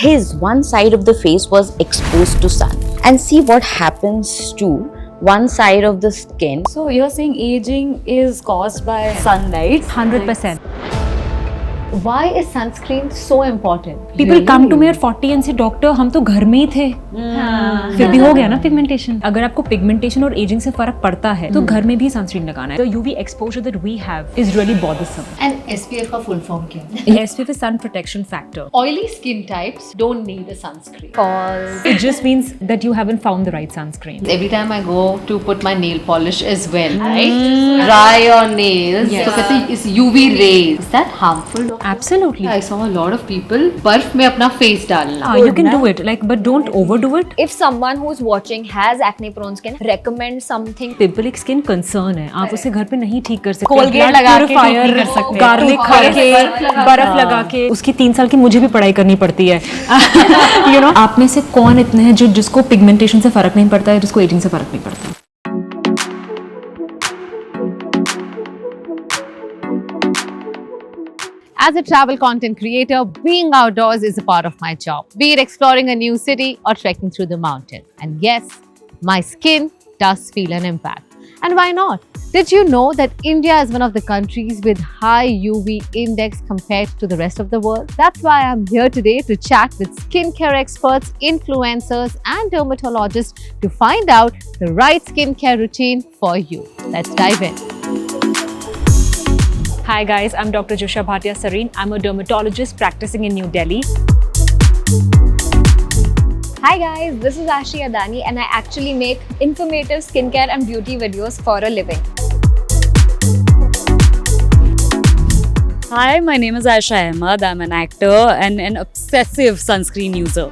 his one side of the face was exposed to sun. And see what happens to one side of the skin. So you're saying aging is caused by sunlight? 100%. Why is sunscreen so important? People come to me at 40 and say, doctor हम तो घर में ही थे, फिर भी हो गया ना पिगमेंटेशन. अगर आपको पिगमेंटेशन और एजिंग से फर्क पड़ता है तो घर में भी सनस्क्रीन लगाना है. The UV exposure that we have is really bothersome. And SPF का full form क्या है? SPF is sun protection factor. Oily skin types don't need a sunscreen. It just means that you haven't found the right sunscreen. Every time I go to put my nail polish as well, right? Dry your nails. Yes. So कहते हैं इस UV rays. Is that harmful? Absolutely. I saw a lot of people बर्फ में अपना face डालना. You can do it, like, but don't overdo it. If someone who's watching has acne prone skin, recommend something. Pimple एक skin concern है, आप उसे घर पे नहीं ठीक कर सकते. Colgate लगा के ठीक नहीं कर सकते. गार्लिक खा के, बर्फ लगा के. उसकी 3 साल की मुझे भी पढ़ाई करनी पड़ती है. You know, आप में से कौन इतने हैं जिसको पिगमेंटेशन से फर्क नहीं पड़ता है, जिसको एजिंग से फर्क नहीं पड़ता. As a travel content creator, being outdoors is a part of my job. Be it exploring a new city or trekking through the mountain. And yes, my skin does feel an impact. And why not? Did you know that India is one of the countries with high UV index compared to the rest of the world? That's why I'm here today to chat with skincare experts, influencers, and dermatologists to find out the right skincare routine for you. Let's dive in. Hi guys, I'm Dr. Jusha Bhatia Sareen. I'm a dermatologist practicing in New Delhi. Hi guys, this is Ashi Adani and I actually make informative skincare and beauty videos for a living. Hi, my name is Aisha Ahmed. I'm an actor and an obsessive sunscreen user.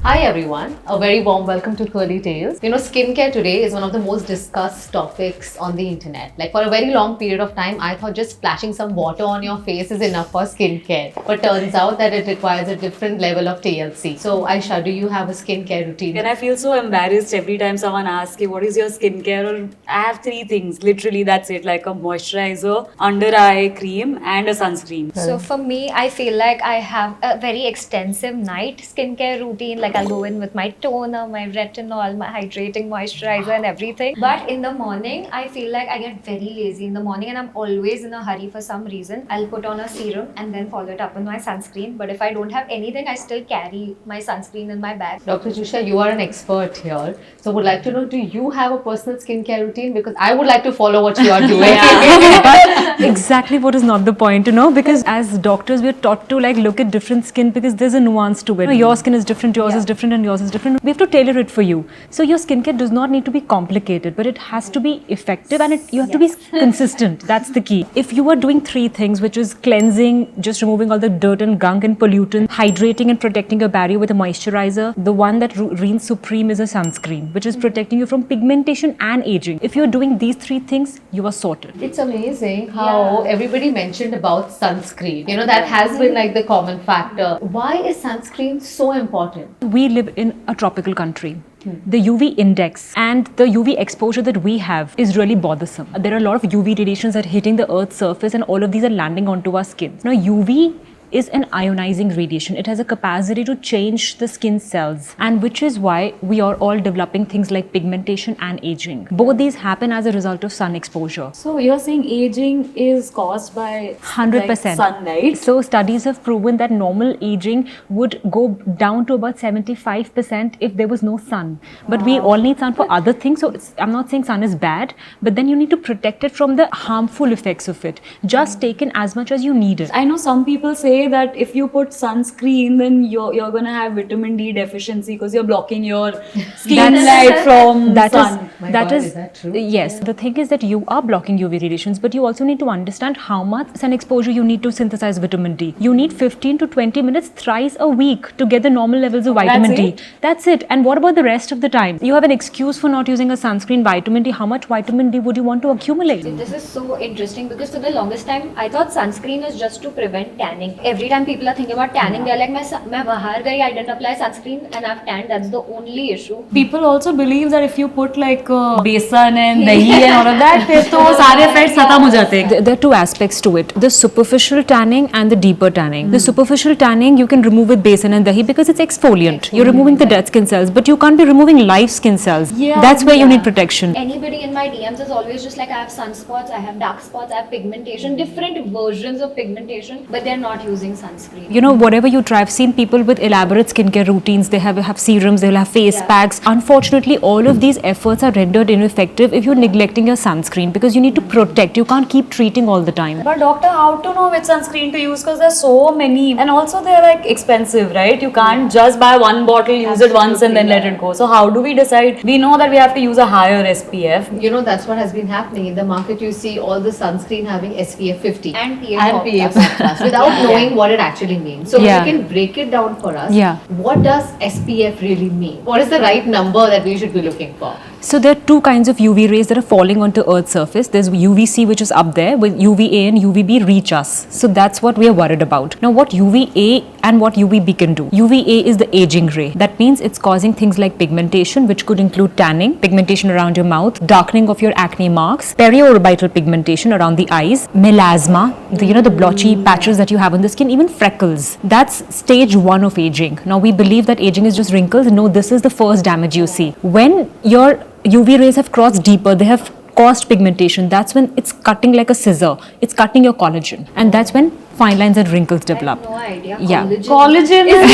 Hi everyone, a very warm welcome to Curly Tales. You know, skincare today is one of the most discussed topics on the internet. Like for a very long period of time, I thought just splashing some water on your face is enough for skincare. But turns out that it requires a different level of TLC. So Aisha, do you have a skincare routine? And I feel so embarrassed every time someone asks you, what is your skincare? Or I have 3 things, literally that's it, like a moisturizer, under eye cream and a sunscreen. So for me, I feel like I have a very extensive night skincare routine. Like I'll go in with my toner, my retinol, my hydrating moisturizer and everything. But in the morning, I feel like I get very lazy in the morning and I'm always in a hurry for some reason. I'll put on a serum and then follow it up with my sunscreen. But if I don't have anything, I still carry my sunscreen in my bag. Dr. Jusha, you are an expert here. So would like to know, do you have a personal skincare routine? Because I would like to follow what you are doing. But exactly what is not the point, you know, because as doctors we're taught to like look at different skin because there's a nuance to it. You know, your skin is different, yours is different and yours is different. We have to tailor it for you. So your skincare does not need to be complicated, but it has to be effective and you have to be consistent. That's the key. If you are doing 3 things, which is cleansing, just removing all the dirt and gunk and pollutant, hydrating and protecting your barrier with a moisturizer, the one that reigns supreme is a sunscreen, which is protecting you from pigmentation and aging. If you're doing these 3 things, you are sorted. It's amazing how everybody mentioned about sunscreen. You know, that has been like the common factor. Why is sunscreen so important? We live in a tropical country. The UV index and the UV exposure that we have is really bothersome. There are a lot of UV radiations that are hitting the Earth's surface and all of these are landing onto our skin. Now UV is an ionizing radiation. It has a capacity to change the skin cells, and which is why we are all developing things like pigmentation and aging. Both these happen as a result of sun exposure. So you're saying aging is caused by 100%. like, sunlight? So studies have proven that normal aging would go down to about 75% if there was no sun. But we all need sun for other things. So I'm not saying sun is bad, but then you need to protect it from the harmful effects of it. Just take in as much as you need it. I know some people say that if you put sunscreen, then you're going to have vitamin D deficiency because you're blocking your skin light from sun. Is that true? Yes. The thing is that you are blocking UV radiations, but you also need to understand how much sun exposure you need to synthesize vitamin D. You need 15 to 20 minutes thrice a week to get the normal levels of vitamin D. That's it. And what about the rest of the time? You have an excuse for not using a sunscreen. Vitamin D, how much vitamin D would you want to accumulate? This is so interesting because for the longest time, I thought sunscreen is just to prevent tanning. every time people are thinking about tanning, they're like, मैं बाहर गई, I didn't apply sunscreen and I've tanned. That's the only issue. People also believe that if you put like besan and dahi and all of that, फिर तो सारे effects खत्म हो जाते हैं. There are two aspects to it: the superficial tanning and the deeper tanning. The superficial tanning you can remove with besan and dahi because it's exfoliant. You're removing the dead skin cells, but you can't be removing live skin cells. That's where you need protection. Anybody in my DMs is always just like, I have sunspots, I have dark spots, I have pigmentation, different versions of pigmentation, but they're not using sunscreen. You know, whatever you try, I've seen people with elaborate skincare routines. They have serums, they'll have face packs. Unfortunately, all of these efforts are rendered ineffective if you're neglecting your sunscreen because you need to protect. You can't keep treating all the time. But doctor, how to know which sunscreen to use? Because there's so many, and also they're like expensive, right? You can't just buy one bottle, use it once, and then let it go. So how do we decide? We know that we have to use a higher SPF. You know, that's what has been happening in the market. You see all the sunscreen having SPF 50 And PA++ without knowing what it actually means. So Yeah. we can break it down for us. Yeah. What does SPF really mean? What is the right number that we should be looking for? So there are two kinds of UV rays that are falling onto Earth's surface. There's UVC, which is up there, with UVA and UVB reach us. So that's what we are worried about. Now, what UVA and what UVB can do? UVA is the aging ray. That means it's causing things like pigmentation, which could include tanning, pigmentation around your mouth, darkening of your acne marks, periorbital pigmentation around the eyes, melasma, the blotchy patches that you have on the skin, even freckles. That's stage 1 of aging. Now, we believe that aging is just wrinkles. No, this is the first damage you see. When your UV rays have crossed deeper, they have caused pigmentation. That's when it's cutting like a scissor. It's cutting your collagen. And that's when fine lines and wrinkles develop. No idea. Yeah. Collagen is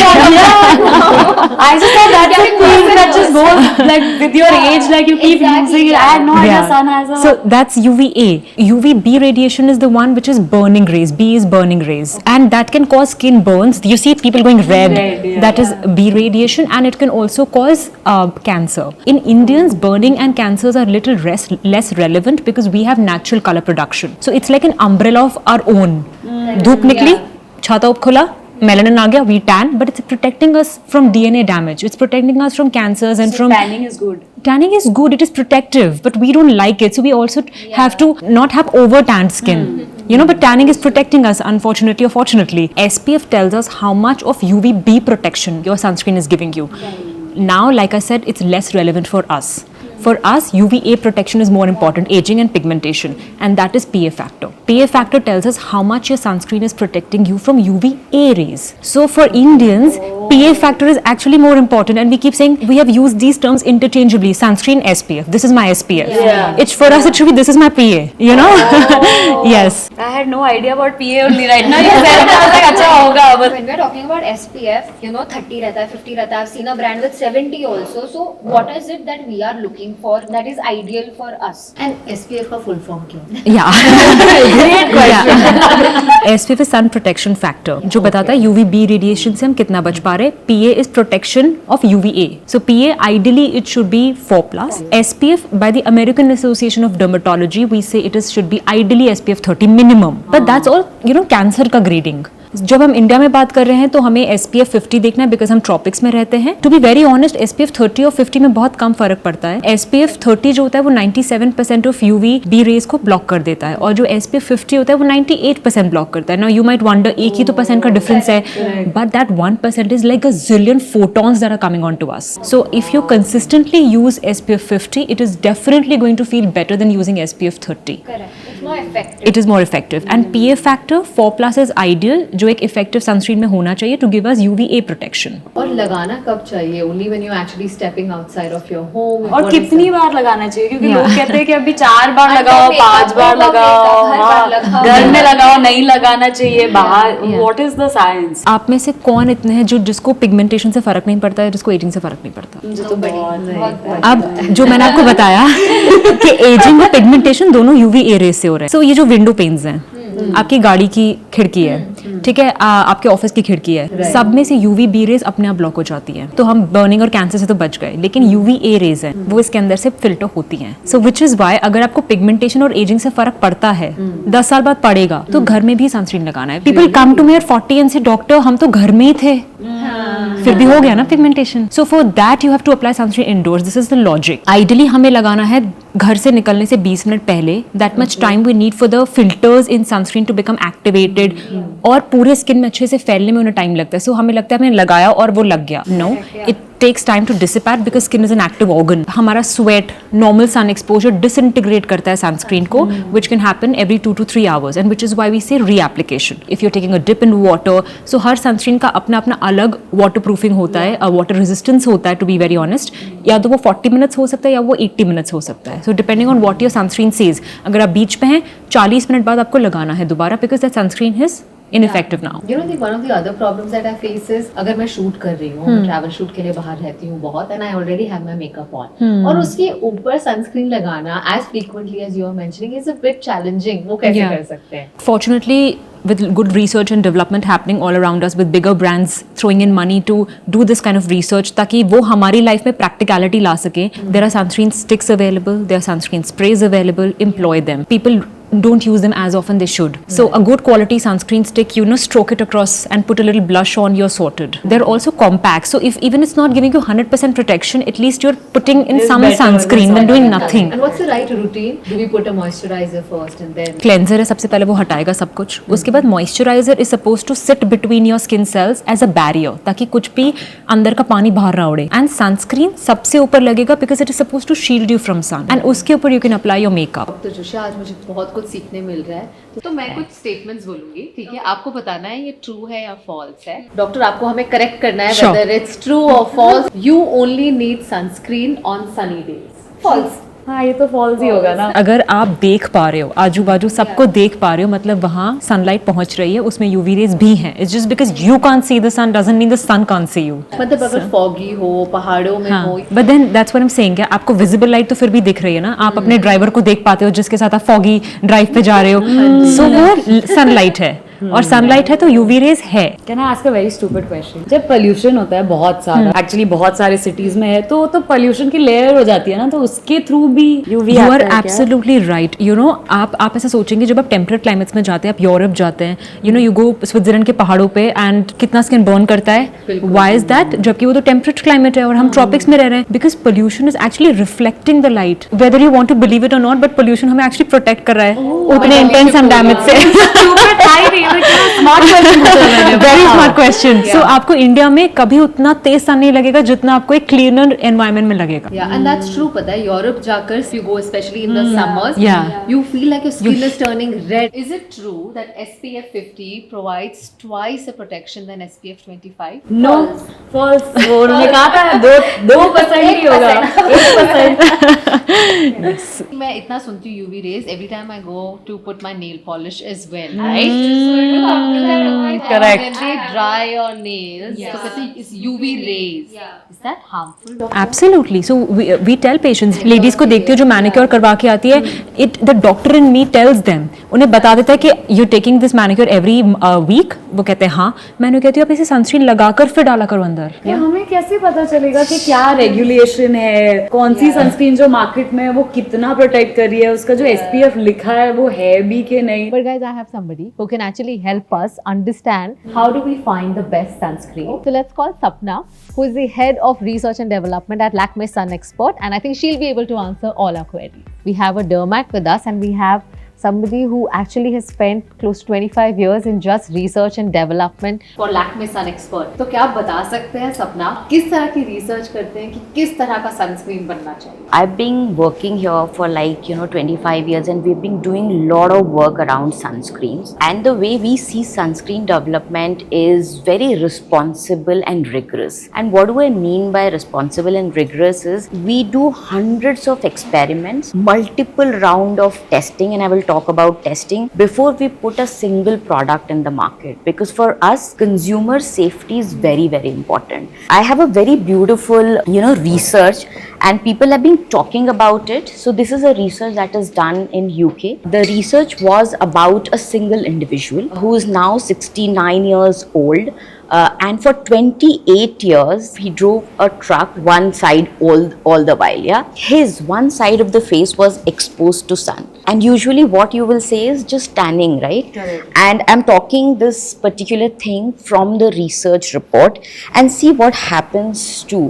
I just thought that's a thing that just goes like with your age, like you keep using it. I had no idea sun has a... So that's UVA. UVB radiation is the one which is burning rays. B is burning rays. And that can cause skin burns. You see people going red. That is B radiation, and it can also cause cancer. In Indians, burning and cancers are little less relevant because we have natural color production. So it's like an umbrella of our own. धूप निकली, छाता up खुला, melanin आ गया, we tan, but it's protecting us from DNA damage. It's protecting us from cancers and from... Tanning is good. Tanning is good, it is protective, but we don't like it. So we also have to not have over tanned skin. But tanning is protecting us, unfortunately or fortunately. SPF tells us how much of UVB protection your sunscreen is giving you. Now, like I said, it's less relevant for us. For us, UVA protection is more important, aging and pigmentation, and that is PA factor. PA factor tells us how much your sunscreen is protecting you from UVA rays. So for Indians, PA factor is actually more important, and we keep saying we have used these terms interchangeably. Sunscreen, SPF. This is my SPF. It's for us. It should be this is my PA. Yes. I had no idea about PA only right now. You said it, I was like, अच्छा होगा. But when we're talking about SPF, 30 रहता है, 50 रहता है. I've seen a brand with 70 also. So what is it that we are looking for that is ideal for us? And SPF का full form क्या है? Yeah. Great question. SPF is sun protection factor, जो बताता है UVB radiation से हम कितना बच पा रहे. PA is protection of UVA. So PA ideally it should be 4+. SPF by the American Association of Dermatology we say it should be ideally SPF 30 minimum. But that's all cancer का grading. जब हम India में बात कर रहे हैं तो हमें SPF 50 देखना है बिकॉज हम ट्रॉपिक्स में रहते हैं. To be very honest, SPF 30 और 50 में बहुत कम फर्क पड़ता है. SPF 30 जो होता है वो 97% ऑफ UVB रेज को ब्लॉक कर देता है, और जो SPF 50 होता है वो 98% ब्लॉक करता है. नाउ यू माइट वंडर, एक ही तो परसेंट का डिफरेंस है, but that 1% is like a zillion photons that are coming onto us. So if you consistently use SPF 50, it is definitely going to feel better than using SPF 30. Correct. It's more effective. It is more effective. And PA factor 4+ is ideal, जो एक effective sunscreen में होना चाहिए to give us UVA protection. और लगाना कब चाहिए? Only when you're actually stepping outside of your home. और कितनी बार लगाना चाहिए? क्योंकि लोग कहते हैं कि अभी 4 बार लगाओ, 5 बार लगाओ, घर में लगाओ, नहीं लगाना चाहिए बाहर. What is the science? आप में से कौन इतने हैं जिसको पिगमेंटेशन से फर्क नहीं पड़ता है, जिसको एजिंग से फर्क नहीं पड़ता? अब जो मैंने आपको बताया कि एजिंग और पिगमेंटेशन दोनों UVA रेज से हो रहे हैं. सो ये जो विंडो पेन्स हैं, आपकी गाड़ी की खिड़की है, ठीक है, आपके ऑफिस की खिड़की है, सब में से UVB रेज अपने आप ब्लॉक हो जाती है. तो हम बर्निंग और कैंसर से तो बच गए, लेकिन UVA रेज है वो इसके अंदर से फिल्टर होती हैं. सो विच इज वाई अगर आपको पिगमेंटेशन और एजिंग से फर्क पड़ता है, 10 साल बाद पड़ेगा, तो घर में भी सनस्क्रीन लगाना है. People come to me at 40 and से डॉक्टर हम तो घर में ही थे, फिर भी हो गया ना pigmentation. So for that you have to apply sunscreen indoors. This is the logic. Ideally हमें लगाना है घर से निकलने से 20 मिनट पहले, that much time we need for the filters in sunscreen to become activated, और पूरे स्किन में अच्छे से फैलने में उन्हें टाइम लगता है. सो हमें लगता है हमने लगाया और वो लग गया. No, it takes time to dissipate because skin is an active organ. हमारा sweat, normal sun exposure disintegrate करता है sunscreen को, which can happen every 2 to 3 hours, and which is why we say reapplication. If you're taking a dip in water, so her sunscreen का अपना अपना अलग waterproofing होता है, water resistance होता है, to be very honest. या तो वो 40 minutes हो सकता है या वो 80 minutes हो सकता है. So depending on what your sunscreen says, अगर आप बीच पे हैं 40 मिनट बाद आपको लगाना है दोबारा, because that sunscreen is ineffective now. You know, the one of the other problems that I face is अगर मैं शूट कर रही हूँ, ट्रैवल शूट के लिए बाहर रहती हूँ बहुत, and I already have my makeup on, और उसके ऊपर सनस्क्रीन लगाना as frequently as you are mentioning is a bit challenging. वो कैसे कर सकते हैं? Fortunately, with good research and development happening all around us, with bigger brands throwing in money to do this kind of research, ताकि वो हमारी life में practicality ला सके. There are sunscreen sticks available, there are sunscreen sprays available. Employ them. People don't use them as often they should. So a good quality sunscreen stick, stroke it across and put a little blush on, you're sorted. They're also compact, so if even it's not giving you 100% protection, at least you're putting in some sunscreen than doing nothing. And what's the right routine? Do we put a moisturizer first and then Cleanser है सबसे पहले, वो हटाएगा सब कुछ. उसके बाद moisturizer is supposed to sit between your skin cells as a barrier, ताकि कुछ भी अंदर का पानी बाहर ना उड़े. And sunscreen सबसे ऊपर लगेगा because it is supposed to shield you from sun. And उसके ऊपर you can apply your makeup. तो जोशा, आज मुझे बहुत कुछ सीखने मिल रहा है, तो मैं कुछ स्टेटमेंट्स बोलूंगी, ठीक है? आपको बताना है ये ट्रू है या फॉल्स है. डॉक्टर, आपको हमें करेक्ट करना है Sure. whether it's true or false. You only need sunscreen on sunny days. False. हाँ, ये तो फॉल्स ही होगा ना. अगर आप देख पा रहे हो, आजू बाजू सबको देख पा रहे हो, मतलब वहाँ सनलाइट पहुंच रही है, उसमें यूवी रेज भी हैं. It's just because you can't see the sun doesn't mean the sun can't see you. मतलब अगर फॉगी हो, पहाड़ों में हो, but then that's what I am saying, आपको विजिबल लाइट तो फिर भी दिख रही है ना. आप अपने ड्राइवर को देख पाते हो जिसके साथ आप फॉगी ड्राइव पे जा रहे हो, सो वो सनलाइट है. और सनलाइट है तो यूवी रेज है. Can I ask a very stupid question? जब pollution होता है बहुत सारा, actually बहुत सारे cities में है, तो pollution की layer हो जाती है ना, तो उसके थ्रू भी UV You आता are है क्या? absolutely right. आप ऐसा सोचेंगे, जब आप टेम्परेट क्लाइमेट्स में जाते हैं, आप यूरोप जाते हैं, you go स्विट्जरलैंड के पहाड़ों पे, एंड कितना स्किन बर्न करता है. Why is that? जबकि वो तो टेम्परेट क्लाइमेट है और हम ट्रॉपिक्स में रह रहे हैं. Because pollution is actually reflecting the light, whether you want to believe it और नॉट, बट पोल्यूशन हमें एक्चुअली प्रोटेक्ट कर रहा है उतने इंटेंस हम डैमेज से. Very smart question. सो आपको इंडिया में कभी उतना तेज सन नहीं लगेगा जितना आपको एक क्लीनर एनवायरनमेंट में लगेगा. Yeah, and that's true. पता है, यूरोप जाकर if you go especially in the summers, Yeah. you feel like your skin is turning red. Is it true that SPF 50 provides twice the protection than SPF 25? No, false. वो उन्होंने कहा था 2% ही होगा, 1%. मैं इतना सुनती हूँ UV rays every time I go to put my nail polish as well, right? Correct. When they dry your nails, तो कहते हैं it's UV rays. Is that harmful? Absolutely. So we tell patients, ladies को देखती हो जो manicure करवा के आती है, the doctor in me tells them, उन्हें बता देता है कि you're taking this manicure every week. वो कहते हैं हाँ. मैंने कहती हूँ आप इसे सनस्क्रीन लगाकर फिर डाला करो अंदर. तो हमें कैसे पता चलेगा कि क्या रेगुलेशन है, कौन सी सनस्क्रीन जो मार्केट में है वो कितना प्रोटेक्ट कर रही है, उसका जो SPF लिखा है वो है भी कि नहीं. But guys, I have somebody who can actually help us understand how do we find the best sunscreen. So let's call Sapna, who is the head of research and development at Lakme Sun Expert, and I think she'll be able to answer all our queries. We have a dermat with us, and we have somebody who actually has spent close to 25 years in just research and development for Lakme Sun Expert. तो क्या आप बता सकते हैं सपना, किस तरह की रिसर्च करते हैं कि किस तरह का सनस्क्रीन बनना चाहिए? I've been working here for 25 years, and we've been doing a lot of work around sunscreens. And the way we see sunscreen development is very responsible and rigorous. And what do I mean by responsible and rigorous is we do hundreds of experiments, multiple round of testing, and I will talk about testing before we put a single product in the market, because for us consumer safety is very, very important. I have a very beautiful research, and people have been talking about it. So this is a research that is done in UK. The research was about a single individual who is now 69 years old. And for 28 years, he drove a truck one side all the while. Yeah, his one side of the face was exposed to sun, and usually what you will say is just tanning, right? Correct. And I'm talking this particular thing from the research report, and see what happens to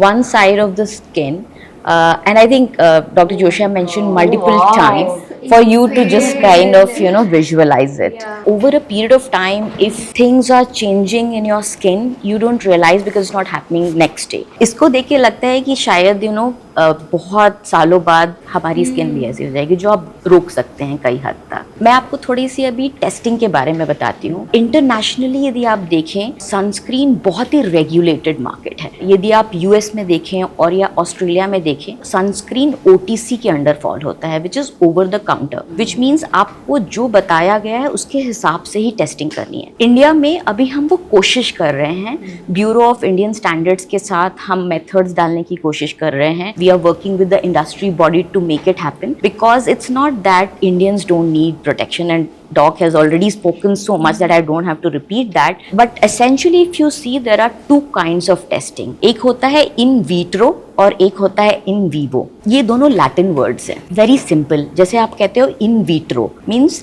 one side of the skin And I think Dr. Joshua mentioned multiple times for you to just kind of, you know, visualize it. Over a period of time, if things are changing in your skin, you don't realize because it's not happening next day. इसको देख के लगता है कि शायद you know बहुत सालों बाद हमारी स्किन भी ऐसी हो जाएगी जो आप रोक सकते हैं कई हद तक. मैं आपको थोड़ी सी अभी टेस्टिंग के बारे में बताती हूँ. इंटरनेशनली यदि आप देखें, सनस्क्रीन बहुत ही रेगुलेटेड मार्केट है. यदि आप यूएस में देखें और या ऑस्ट्रेलिया में देखें, सनस्क्रीन ओटीसी के अंडर फॉल होता है, which is over the counter, which means आपको जो बताया गया है उसके हिसाब से ही टेस्टिंग करनी है. इंडिया में अभी हम वो कोशिश कर रहे हैं, ब्यूरो ऑफ इंडियन स्टैंडर्ड्स के साथ हम मेथड्स डालने की कोशिश कर रहे हैं. We are working with the industry body to make it happen, because it's not that Indians don't need protection, and Doc has already spoken so much that I don't have to repeat that. But essentially if you see, there are two kinds of testing. एक होता है in vitro और एक होता है in vivo. ये दोनों Latin words हैं. Very simple. जैसे आप कहते हो in vitro means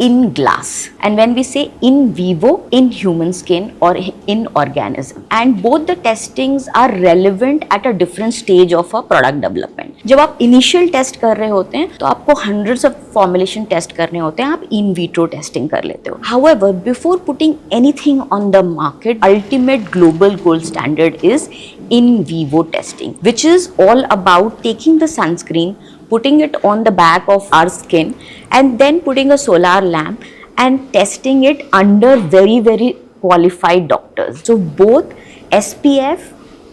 in glass, and when we say in vivo, in human skin or in organism, and both the testings are relevant at a different stage of a product development. जब आप initial test कर रहे होते हैं तो आपको hundreds of formulation test करने होते हैं, आप in vitro testing कर लेते हो. However, before putting anything on the market, ultimate global gold standard is in vivo testing, which is all about taking the sunscreen, putting it on the back of our skin, and then putting a solar lamp and testing it under very, very qualified doctors. So both SPF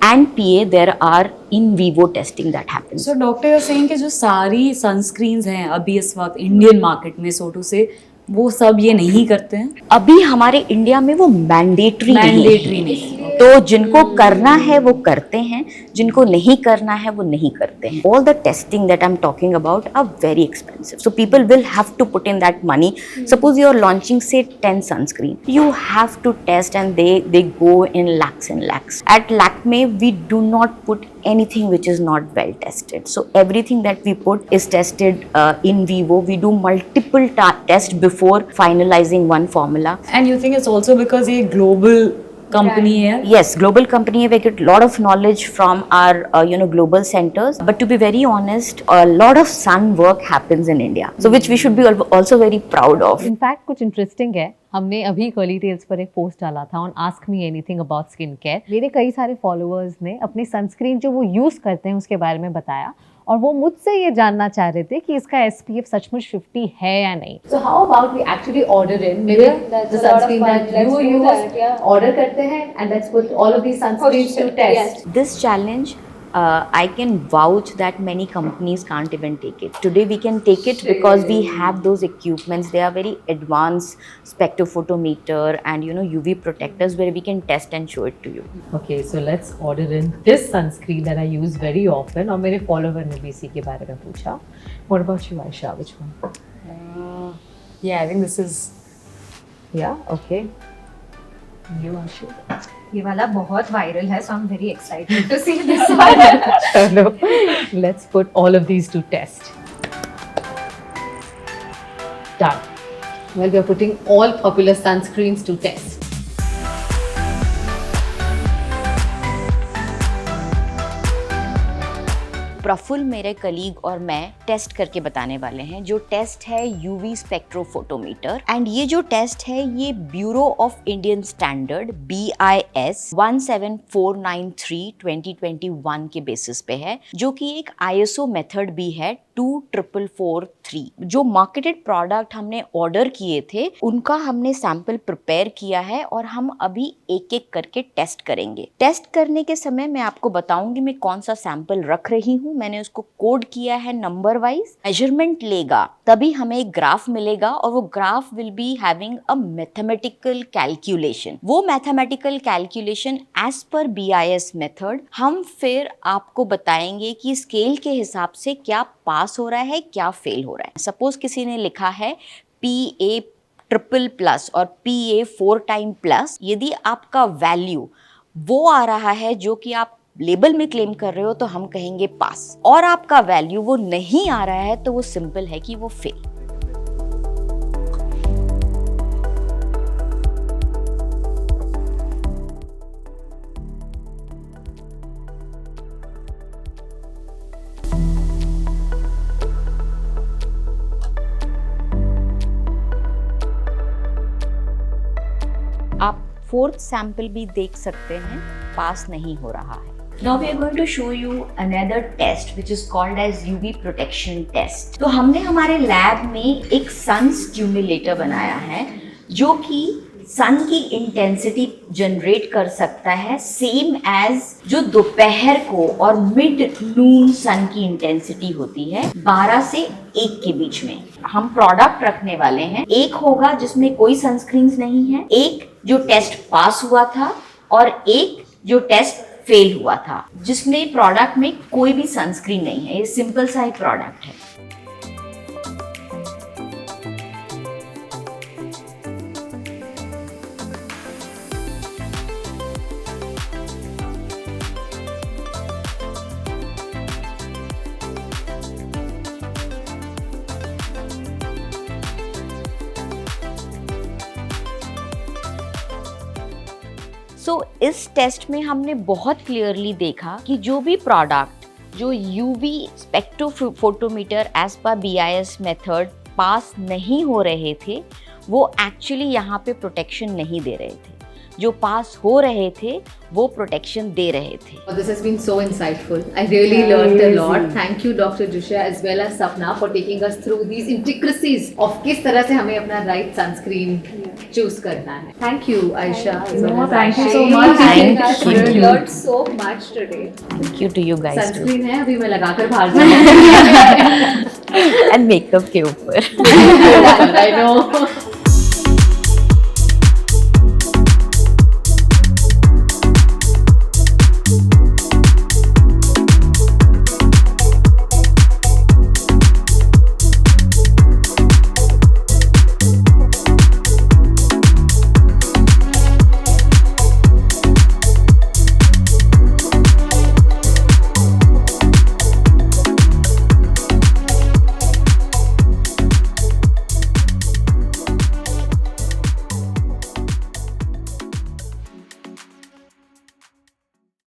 and PA, there are in vivo testing that happens. So doctor, you're saying कि जो सारी sunscreens हैं अभी इस वक्त Indian market में, so to say, वो सब ये नहीं करते हैं? अभी हमारे इंडिया में वो मैंडेटरी नहीं है. तो जिनको करना है वो करते हैं, जिनको नहीं करना है वो नहीं करते हैं. All the testing that I'm talking about are very expensive. So people will have to put in that money. Suppose you're launching say 10 sunscreen. You have to test, and they go in lakhs and lakhs. At Lakme, we do not put anything which is not well tested. So everything that we put is tested in vivo. We do multiple tests before finalizing one formula. And you think it's also because ये global company है? Yes, global company. We get a lot of knowledge from our global centers. But to be very honest, a lot of sun work happens in India. So which we should be also very proud of. In fact, कुछ interesting है. हमने अभी curly tales पर एक post डाला था on ask me anything about skin care. मेरे कई सारे फॉलोअर्स ने अपनी सनस्क्रीन जो वो यूज़ करते हैं उसके बारे में बताया, और वो मुझसे ये जानना चाह रहे थे कि इसका SPF सचमुच 50 है या नहीं. So how about we actually order in the sunscreen that you use, order करते हैं and let's put all of these sunscreens to test. This challenge, I can vouch that many companies can't even take it. Today we can take it because we have those equipments. They are very advanced spectrophotometer and UV protectors where we can test and show it to you. Okay, so let's order in this sunscreen that I use very often. और मेरे follower ने भी इसी के बारे में पूछा. What about you, Aisha? Which one? Yeah, I think this is. Yeah, okay. You, Aisha? ये वाला बहुत वायरल है, so I'm very excited to see this one. Chalo, let's put all of these to test. Done. Well, we are putting all popular sunscreens to test. Praful मेरे colleague और मैं test करके बताने वाले हैं. जो टेस्ट है यूवी स्पेक्ट्रोफोटोमीटर, एंड ये जो टेस्ट है ये bureau of Indian standard BIS 17493/2021 के बेसिस पे है, जो कि एक ISO मेथड भी है 24443. जो मार्केटेड प्रोडक्ट हमने ऑर्डर किए थे उनका हमने सैंपल प्रिपेयर किया है और हम अभी एक एक करके टेस्ट करेंगे. टेस्ट करने के समय मैं आपको बताऊंगी मैं कौन सा सैंपल रख रही हूँ. मैंने उसको कोड किया है नंबर वाइज. मेजरमेंट लेगा तभी हमें एक ग्राफ मिलेगा, और वो graph will be having a mathematical calculation. वो mathematical calculation as per BIS method हम फिर आपको बताएंगे कि स्केल के हिसाब से क्या पास हो रहा है, क्या फेल हो रहा है. सपोज किसी ने लिखा है PA ट्रिपल+ और PA 4 टाइम प्लस. यदि आपका वैल्यू वो आ रहा है जो कि आप लेबल में क्लेम कर रहे हो तो हम कहेंगे पास, और आपका वैल्यू वो नहीं आ रहा है तो वो सिंपल है कि वो फेल. फोर्थ सैंपल भी देख सकते हैं पास नहीं हो रहा है. Now we are going to show you another test which is called as UV protection test. तो हमने हमारे लैब में एक सन स्टिम्युलेटर बनाया है जो कि सन की इंटेंसिटी जनरेट कर सकता है सेम एज जो दोपहर को और मिड नून सन की इंटेंसिटी होती है 12 से 1 के बीच में. हम प्रोडक्ट रखने वाले हैं. एक होगा जिसमें कोई सनस्क्रीन्स नहीं है, एक जो टेस्ट पास हुआ था और एक जो टेस्ट फेल हुआ था जिसमें प्रोडक्ट में कोई भी सनस्क्रीन नहीं है. ये सिंपल सा एक प्रोडक्ट है. इस टेस्ट में हमने बहुत क्लियरली देखा कि जो भी प्रोडक्ट जो UV spectrophotometer as per BIS method pass नहीं हो रहे थे वो एक्चुअली यहाँ पे प्रोटेक्शन नहीं दे रहे थे. जो पास हो रहे थे वो प्रोटेक्शन दे रहे थे. This has been so insightful. I really learned a lot. Thank you, Dr. Jusha, as well as Sapna, for taking us through these intricacies of किस तरह से हमें अपना right sunscreen choose करना है. Thank you, Aisha. No, thank you so much. Thank you. We learned so much today. Thank you to you guys too. Sunscreen है अभी मैं लगाकर बाहर जाऊँगी. And makeup के ऊपर. I know.